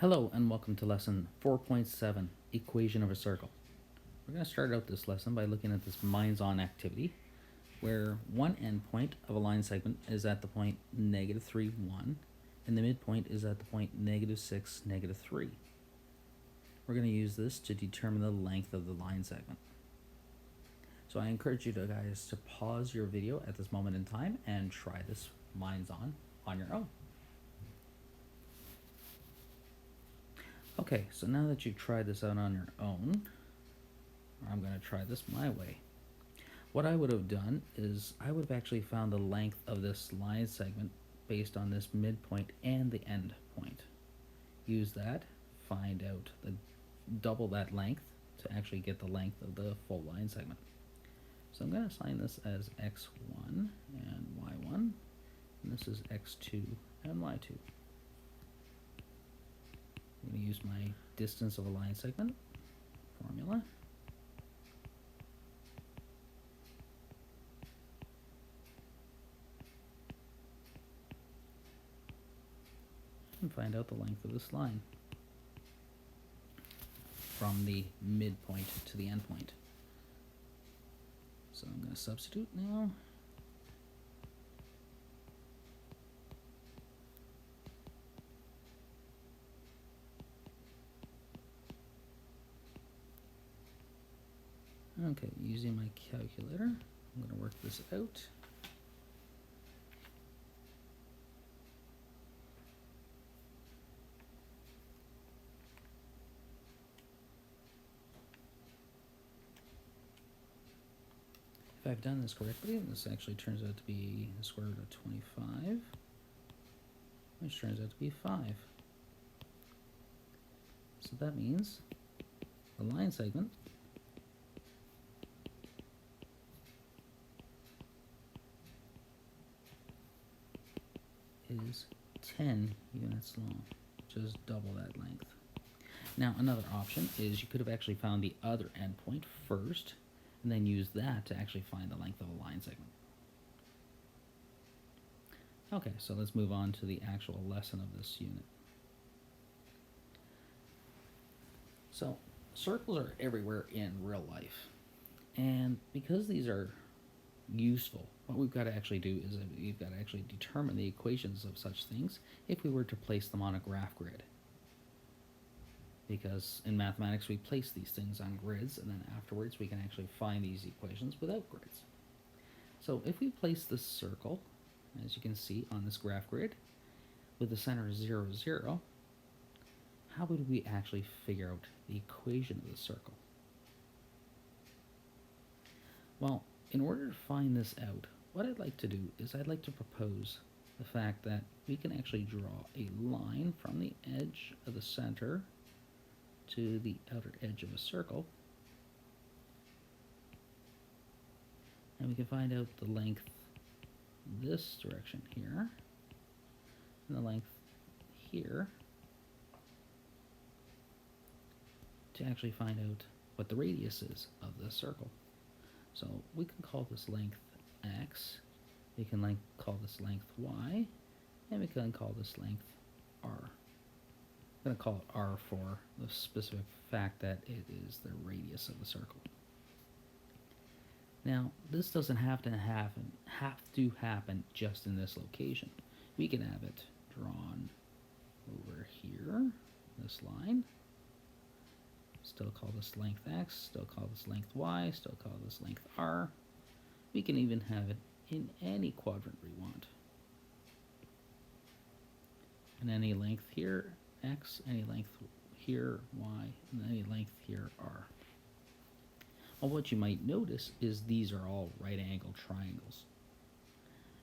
Hello and welcome to lesson 4.7, equation of a circle. We're going to start out this lesson by looking at this minds-on activity where one endpoint of a line segment is at the point -3, 1, and the midpoint is at the point -6, -3. We're going to use this to determine the length of the line segment. So I encourage you guys to pause your video at this moment in time and try this minds-on your own. Okay, so now that you've tried this out on your own, I'm going to try this my way. What I would have done is I would have actually found the length of this line segment based on this midpoint and the end point. Use that, find out double that length to actually get the length of the full line segment. So I'm going to assign this as x1 and y1, and this is x2 and y2. I'm going to use my distance of a line segment formula. And find out the length of this line from the midpoint to the endpoint. So I'm going to substitute now. Okay, using my calculator, I'm going to work this out. If I've done this correctly, this actually turns out to be the square root of 25, which turns out to be 5. So that means the line segment is 10 units long, just double that length. Now another option is you could have actually found the other endpoint first and then use that to actually find the length of a line segment. Okay, so let's move on to the actual lesson of this unit. So circles are everywhere in real life, and because these are useful, what we've got to actually do is we've got to actually determine the equations of such things if we were to place them on a graph grid. Because in mathematics we place these things on grids, and then afterwards we can actually find these equations without grids. So if we place this circle, as you can see on this graph grid, with the center 0, 0, how would we actually figure out the equation of the circle? Well, in order to find this out, what I'd like to do is I'd like to propose the fact that we can actually draw a line from the edge of the center to the outer edge of a circle, and we can find out the length this direction here and the length here to actually find out what the radius is of the circle. So we can call this length x, we can call this length y, and we can call this length r. I'm going to call it r for the specific fact that it is the radius of the circle. Now, this doesn't have to happen just in this location. We can have it drawn over here, this line. Still call this length x, still call this length y, still call this length r. We can even have it in any quadrant we want. And any length here, x, any length here, y, and any length here, r. Well, what you might notice is these are all right-angled triangles.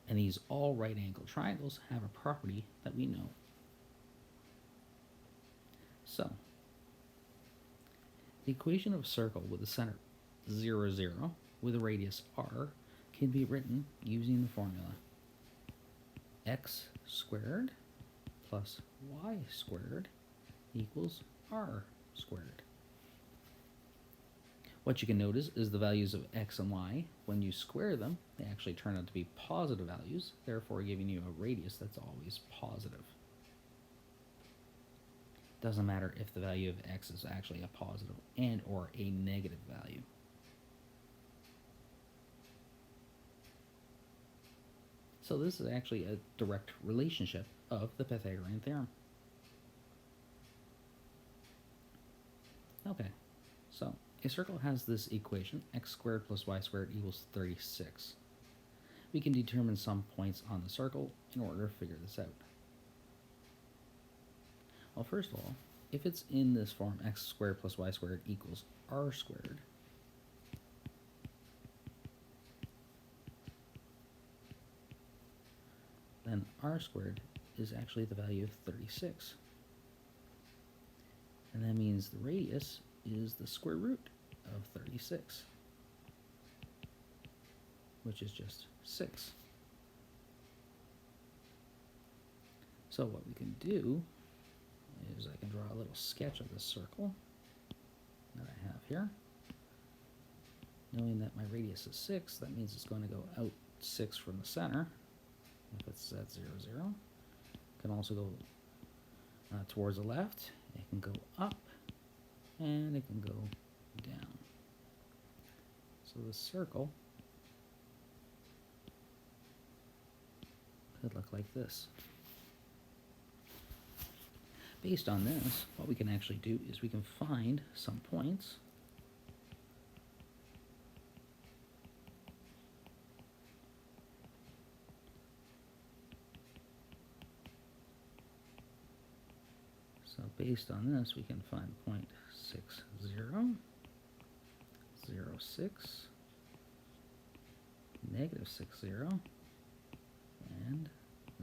And these all right-angled triangles have a property that we know. So, the equation of a circle with a center 0, 0 with a radius r can be written using the formula x squared plus y squared equals r squared. What you can notice is the values of x and y, when you square them, they actually turn out to be positive values, therefore giving you a radius that's always positive. Doesn't matter if the value of x is actually a positive and or a negative value. So this is actually a direct relationship of the Pythagorean theorem. Okay, so a circle has this equation, x squared plus y squared equals 36. We can determine some points on the circle in order to figure this out. Well, first of all, if it's in this form, x squared plus y squared equals r squared, then r squared is actually the value of 36. And that means the radius is the square root of 36, which is just 6. So what we can do is I can draw a little sketch of this circle that I have here. Knowing that my radius is 6, that means it's going to go out 6 from the center. If it's at 0, 0. It can also go towards the left. It can go up, and it can go down. So the circle could look like this. Based on this, what we can actually do is we can find some points So based on this, we can find point 6, 0, 0, 6, negative 6, 0, and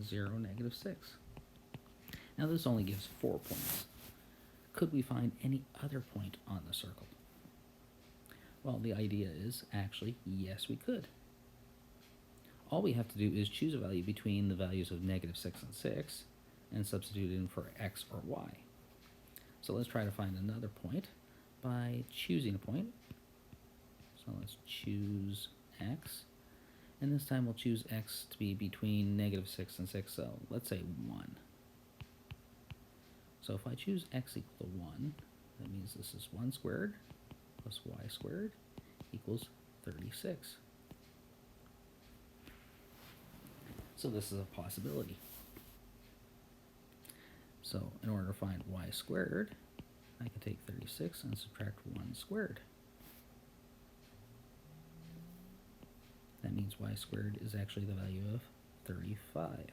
0, negative 6. Now this only gives 4 points. Could we find any other point on the circle? Well, the idea is actually, yes, we could. All we have to do is choose a value between the values of negative 6 and 6 and substitute in for x or y. So let's try to find another point by choosing a point. So let's choose x. And this time we'll choose x to be between negative 6 and 6, so let's say 1. So if I choose x equal to 1, that means this is 1 squared plus y squared equals 36. So this is a possibility. So in order to find y squared, I can take 36 and subtract 1 squared. That means y squared is actually the value of 35.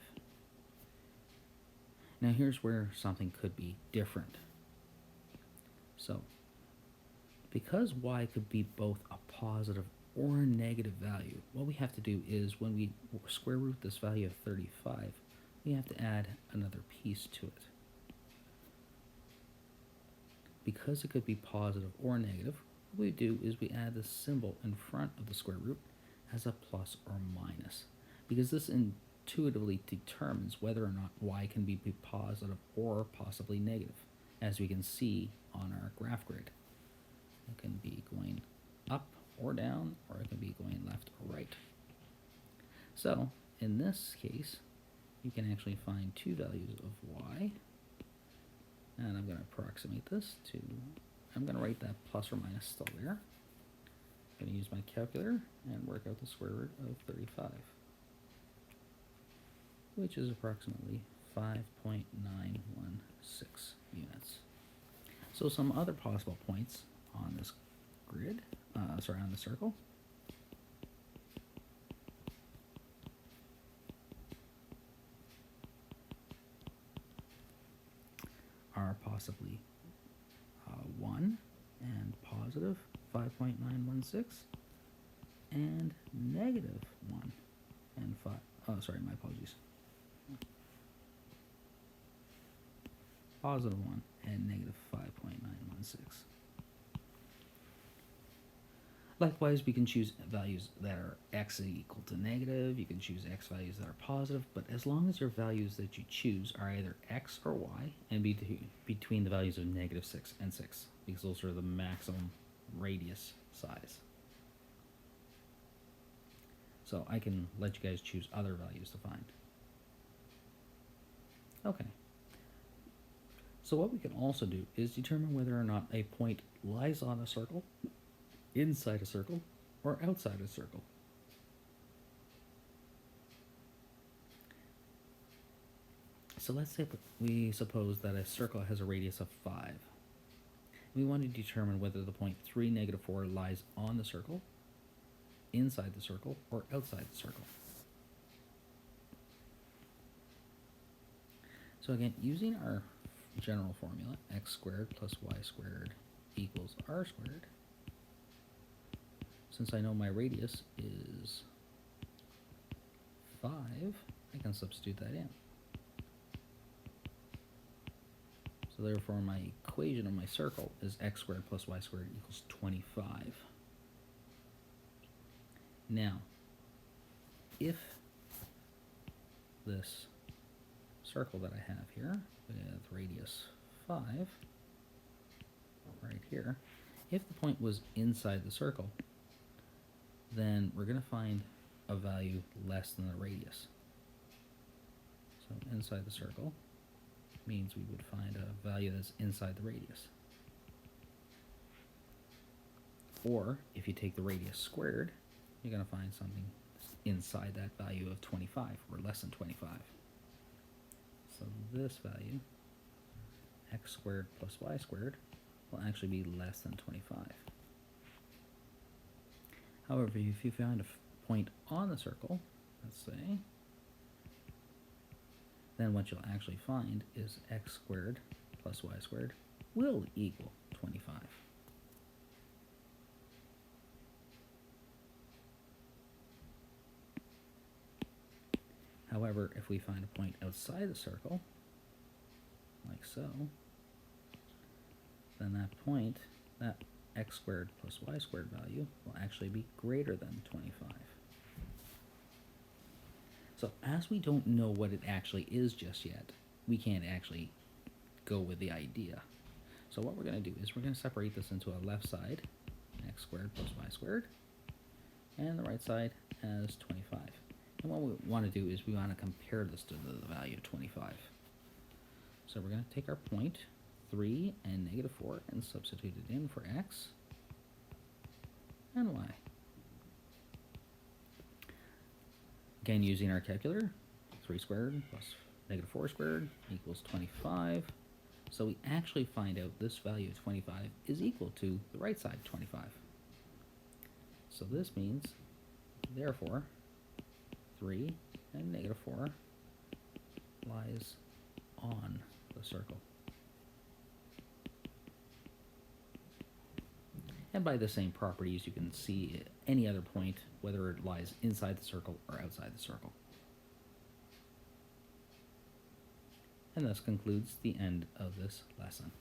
Now here's where something could be different. So because y could be both a positive or a negative value, what we have to do is when we square root this value of 35, we have to add another piece to it. Because it could be positive or negative, what we do is we add the symbol in front of the square root as a plus or minus, because this intuitively determines whether or not y can be positive or possibly negative, as we can see on our graph grid. It can be going up or down, or it can be going left or right. So in this case, you can actually find two values of y, and I'm going to approximate this to, I'm going to write that plus or minus still there. I'm going to use my calculator and work out the square root of 35, which is approximately 5.916 units. So some other possible points on this grid, on the circle, are possibly 1 and positive 5.916 and negative 1 and 5. Oh, sorry, my apologies. Positive 1 and negative 5.916. Likewise, we can choose values that are x equal to negative. You can choose x values that are positive, but as long as your values that you choose are either x or y and be between the values of negative 6 and 6, because those are the maximum radius size. So I can let you guys choose other values to find. Okay. So what we can also do is determine whether or not a point lies on a circle, inside a circle, or outside a circle. So let's say we suppose that a circle has a radius of 5. We want to determine whether the point 3, -4 lies on the circle, inside the circle, or outside the circle. So again, using our general formula, x squared plus y squared equals r squared, since I know my radius is 5, I can substitute that in. So therefore my equation of my circle is x squared plus y squared equals 25. Now, if this circle that I have here with radius 5, right here, if the point was inside the circle, then we're going to find a value less than the radius. So inside the circle means we would find a value that's inside the radius. Or if you take the radius squared, you're going to find something inside that value of 25, or less than 25. So this value, x squared plus y squared, will actually be less than 25. However, if you find a point on the circle, let's say, then what you'll actually find is x squared plus y squared will equal 25. However, if we find a point outside the circle, like so, then that point, that x squared plus y squared value, will actually be greater than 25. So as we don't know what it actually is just yet, we can't actually go with the idea. So what we're going to do is we're going to separate this into a left side, x squared plus y squared, and the right side as 25. And what we want to do is we want to compare this to the value of 25. So we're going to take our point 3 and -4 and substitute it in for x and y. Again, using our calculator, 3 squared plus -4 squared equals 25. So we actually find out this value of 25 is equal to the right side, 25. So this means, therefore, 3 and -4 lies on the circle. And by the same properties, you can see any other point, whether it lies inside the circle or outside the circle. And thus concludes the end of this lesson.